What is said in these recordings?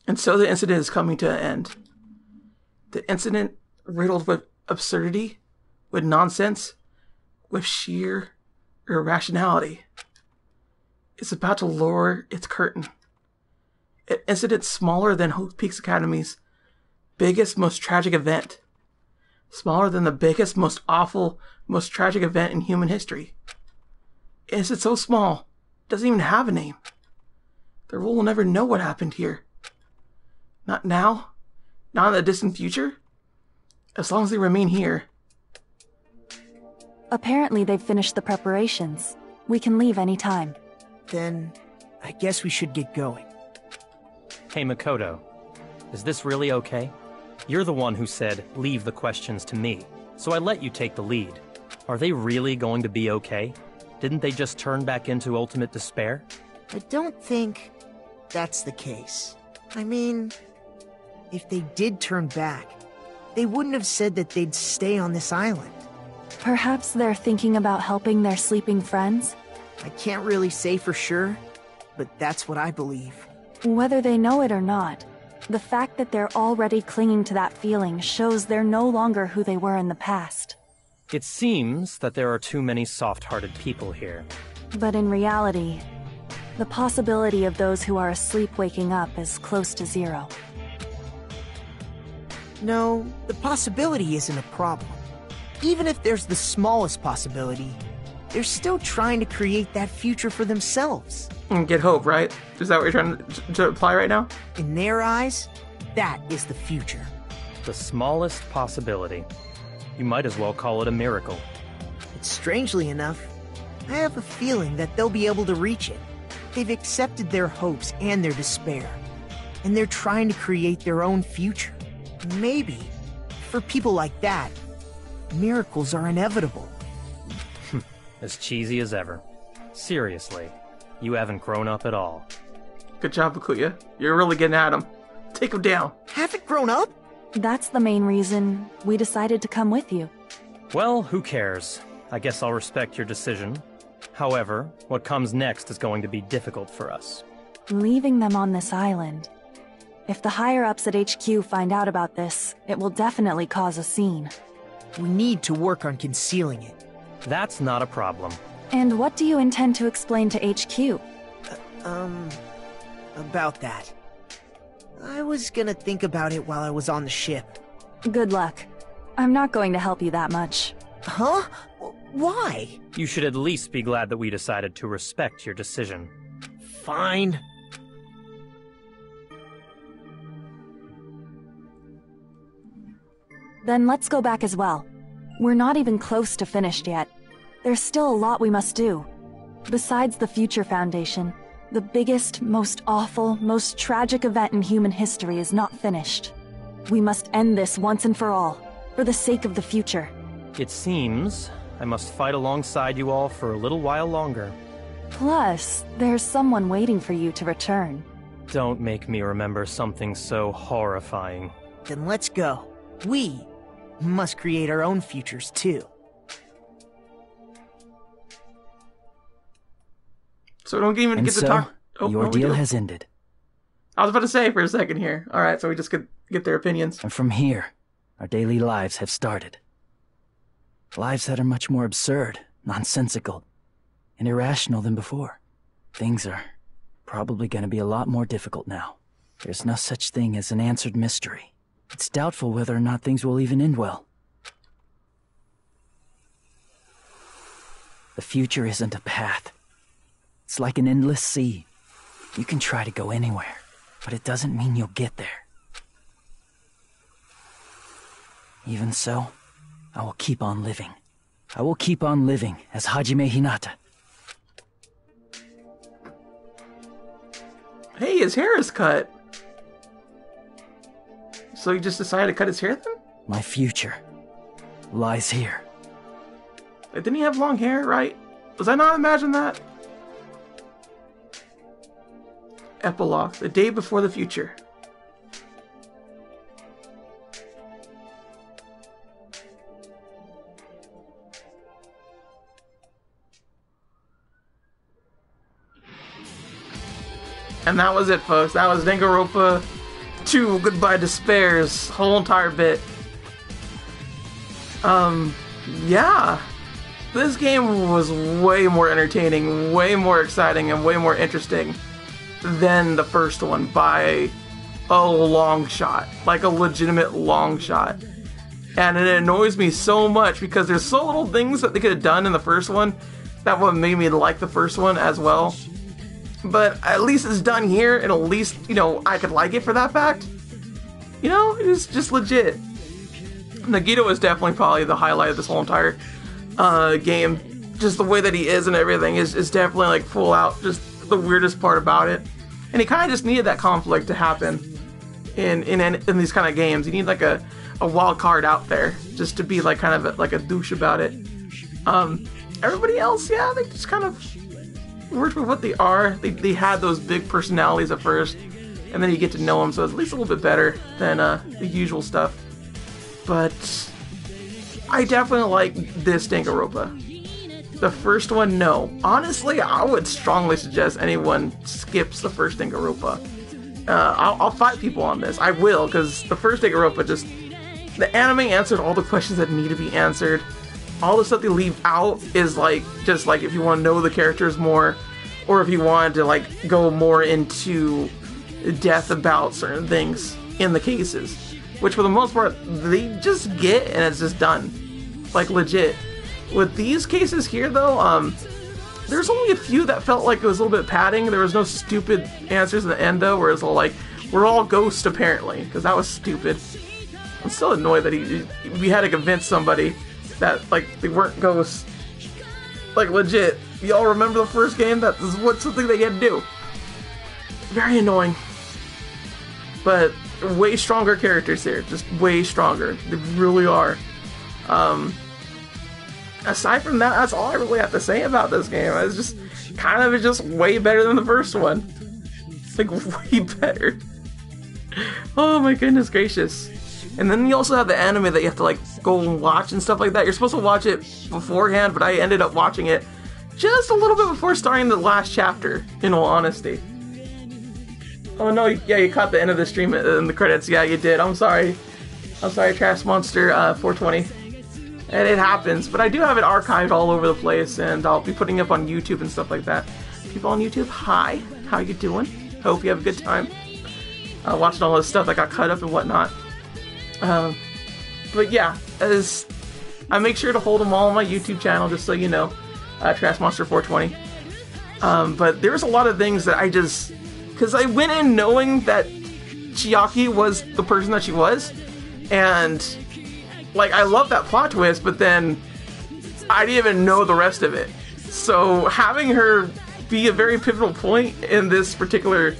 And so the incident is coming to an end. The incident riddled with absurdity, with nonsense, with sheer irrationality. It's about to lower its curtain. An incident smaller than Hope Peaks Academy's biggest, most tragic event. Smaller than the biggest, most awful, most tragic event in human history. Is it so small? It doesn't even have a name. The world will never know what happened here. Not now. Not in the distant future. As long as they remain here. Apparently they've finished the preparations. We can leave any time. Then, I guess we should get going. Hey Makoto, is this really okay? You're the one who said, leave the questions to me, so I let you take the lead. Are they really going to be okay? Didn't they just turn back into ultimate despair? I don't think that's the case. I mean, if they did turn back, they wouldn't have said that they'd stay on this island. Perhaps they're thinking about helping their sleeping friends? I can't really say for sure, but that's what I believe. Whether they know it or not, the fact that they're already clinging to that feeling shows they're no longer who they were in the past. It seems that there are too many soft-hearted people here. But in reality, the possibility of those who are asleep waking up is close to zero. No, the possibility isn't a problem. Even if there's the smallest possibility, they're still trying to create that future for themselves. And get hope, right? Is that what you're trying to imply right now? In their eyes, that is the future. The smallest possibility. You might as well call it a miracle. But strangely enough, I have a feeling that they'll be able to reach it. They've accepted their hopes and their despair, and they're trying to create their own future. Maybe, for people like that, miracles are inevitable. As cheesy as ever. Seriously, you haven't grown up at all. Good job, Bakuya. You're really getting at him. Take him down. Haven't grown up? That's the main reason we decided to come with you. Well, who cares? I guess I'll respect your decision. However, what comes next is going to be difficult for us. Leaving them on this island. If the higher-ups at HQ find out about this, it will definitely cause a scene. We need to work on concealing it. That's not a problem. And what do you intend to explain to HQ? About that. I was gonna think about it while I was on the ship. Good luck. I'm not going to help you that much. Huh? Why? You should at least be glad that we decided to respect your decision. Fine. Then let's go back as well. We're not even close to finished yet. There's still a lot we must do. Besides the Future Foundation, the biggest, most awful, most tragic event in human history is not finished. We must end this once and for all, for the sake of the future. It seems I must fight alongside you all for a little while longer. Plus, there's someone waiting for you to return. Don't make me remember something so horrifying. Then let's go. We must create our own futures, too. So we don't even get to talk. Oh, your deal has ended. I was about to say for a second here. All right, so we just could get their opinions. And from here, our daily lives have started. Lives that are much more absurd, nonsensical, and irrational than before. Things are probably going to be a lot more difficult now. There's no such thing as an answered mystery. It's doubtful whether or not things will even end well. The future isn't a path. It's like an endless sea. You can try to go anywhere, but it doesn't mean you'll get there. Even so, I will keep on living. I will keep on living as Hajime Hinata. Hey, his hair is cut. So he just decided to cut his hair then? My future lies here. Didn't he have long hair, right? Was I not imagine that? Epilogue, the day before the future. And that was it, folks. That was Danganronpa to Goodbye Despair's whole entire bit. Yeah. This game was way more entertaining, way more exciting, and way more interesting than the first one by a long shot. Like a legitimate long shot. And it annoys me so much because there's so little things that they could have done in the first one that would have made me like the first one as well. But at least it's done here, and at least, you know, I could like it for that fact. You know, it was just legit. Nagito is definitely probably the highlight of this whole entire game. Just the way that he is and everything is definitely like full out, just the weirdest part about it. And he kind of just needed that conflict to happen in these kind of games. You need like a wild card out there just to be like kind of like a douche about it. Everybody else, yeah, they just kind of worked with what they are. They had those big personalities at first, and then you get to know them, so it's at least a little bit better than the usual stuff. But I definitely like this Danganronpa. The first one, no. Honestly, I would strongly suggest anyone skips the first Danganronpa. I'll fight people on this. I will, because the first Danganronpa just... The anime answered all the questions that need to be answered. All the stuff they leave out is like, just like if you want to know the characters more, or if you wanted to like go more into depth about certain things in the cases. Which for the most part, they just get and it's just done. Like legit. With these cases here though, there's only a few that felt like it was a little bit padding. There was no stupid answers at the end though, where it's all like, we're all ghosts apparently, because that was stupid. I'm still annoyed that we had to convince somebody that like they weren't ghosts. Like legit, y'all remember the first game? That is what something they had to do. Very annoying. But way stronger characters here, just way stronger. They really are. Aside from that, that's all I really have to say about this game. It's just kind of just way better than the first one. It's like way better. Oh my goodness gracious. And then you also have the anime that you have to like go and watch and stuff like that. You're supposed to watch it beforehand, but I ended up watching it just a little bit before starting the last chapter, in all honesty. Oh no, yeah, you caught the end of the stream in the credits. Yeah, you did. I'm sorry, Trash Monster 420. And it happens, but I do have it archived all over the place, and I'll be putting it up on YouTube and stuff like that. People on YouTube, hi, how you doing? Hope you have a good time watching all this stuff that got cut up and whatnot. But yeah, as I make sure to hold them all on my YouTube channel, just so you know, Trash Monster 420. But there's a lot of things that I just, because I went in knowing that Chiaki was the person that she was, and like I love that plot twist, but then I didn't even know the rest of it. So having her be a very pivotal point in this particular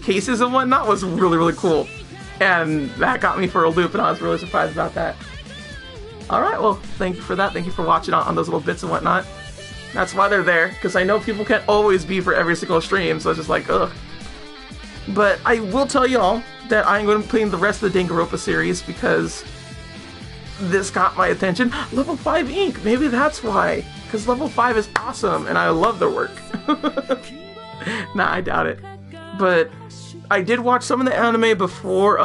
cases and whatnot was really, really cool. And that got me for a loop, and I was really surprised about that. Alright, well, thank you for that. Thank you for watching on those little bits and whatnot. That's why they're there, because I know people can't always be for every single stream, so it's just like, ugh. But I will tell y'all that I'm going to be playing the rest of the Danganronpa series, because this got my attention. Level 5 Inc. Maybe that's why. Because Level 5 is awesome, and I love their work. Nah, I doubt it. But I did watch some of the anime before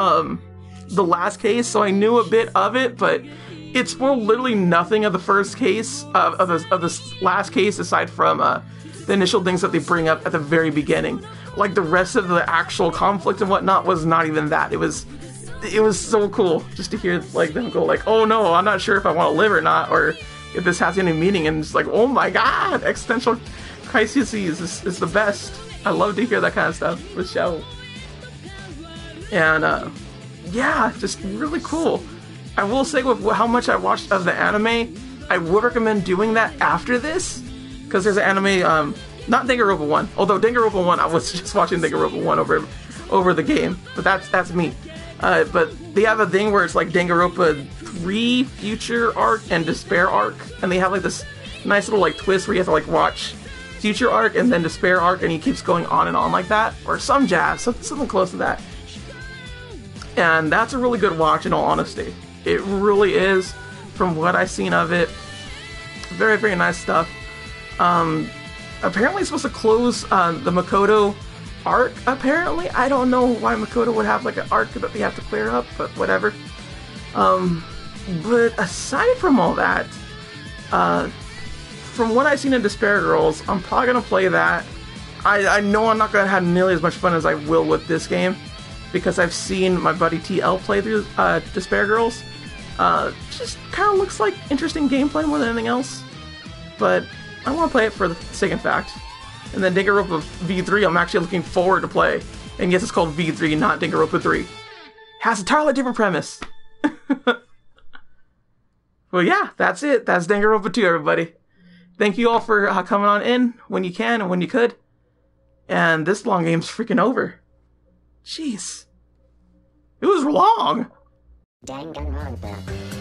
the last case, so I knew a bit of it, but it spoiled literally nothing of the first case, of this last case, aside from the initial things that they bring up at the very beginning. Like, the rest of the actual conflict and whatnot was not even that. It was so cool just to hear like them go like, oh no, I'm not sure if I want to live or not, or if this has any meaning, and it's like, oh my god, existential crises is the best. I love to hear that kind of stuff with show. And yeah, just really cool. I will say with how much I watched of the anime, I would recommend doing that after this, because there's an anime, not Danganronpa 1, although Danganronpa 1, I was just watching Danganronpa 1 over the game, but that's me. But they have a thing where it's like Danganronpa 3 Future Arc and Despair Arc, and they have like this nice little like twist where you have to like watch Future Arc and then Despair Arc, and he keeps going on and on like that, or some jazz, something close to that. And that's a really good watch, in all honesty. It really is, from what I've seen of it. Very, very nice stuff. Apparently it's supposed to close the Makoto arc, apparently. I don't know why Makoto would have like an arc that they have to clear up, but whatever. But aside from all that, from what I've seen in Despair Girls, I'm probably going to play that. I know I'm not going to have nearly as much fun as I will with this game, because I've seen my buddy TL play through Despair Girls. Just kind of looks like interesting gameplay more than anything else. But I want to play it for the sake of fact. And then Danganronpa V3, I'm actually looking forward to play. And yes, it's called V3, not Danganronpa 3. Has a entirely different premise. Well, yeah, that's it. That's Danganronpa 2, everybody. Thank you all for coming on in when you can and when you could. And this long game's freaking over. Jeez. It was long. Danganronpa.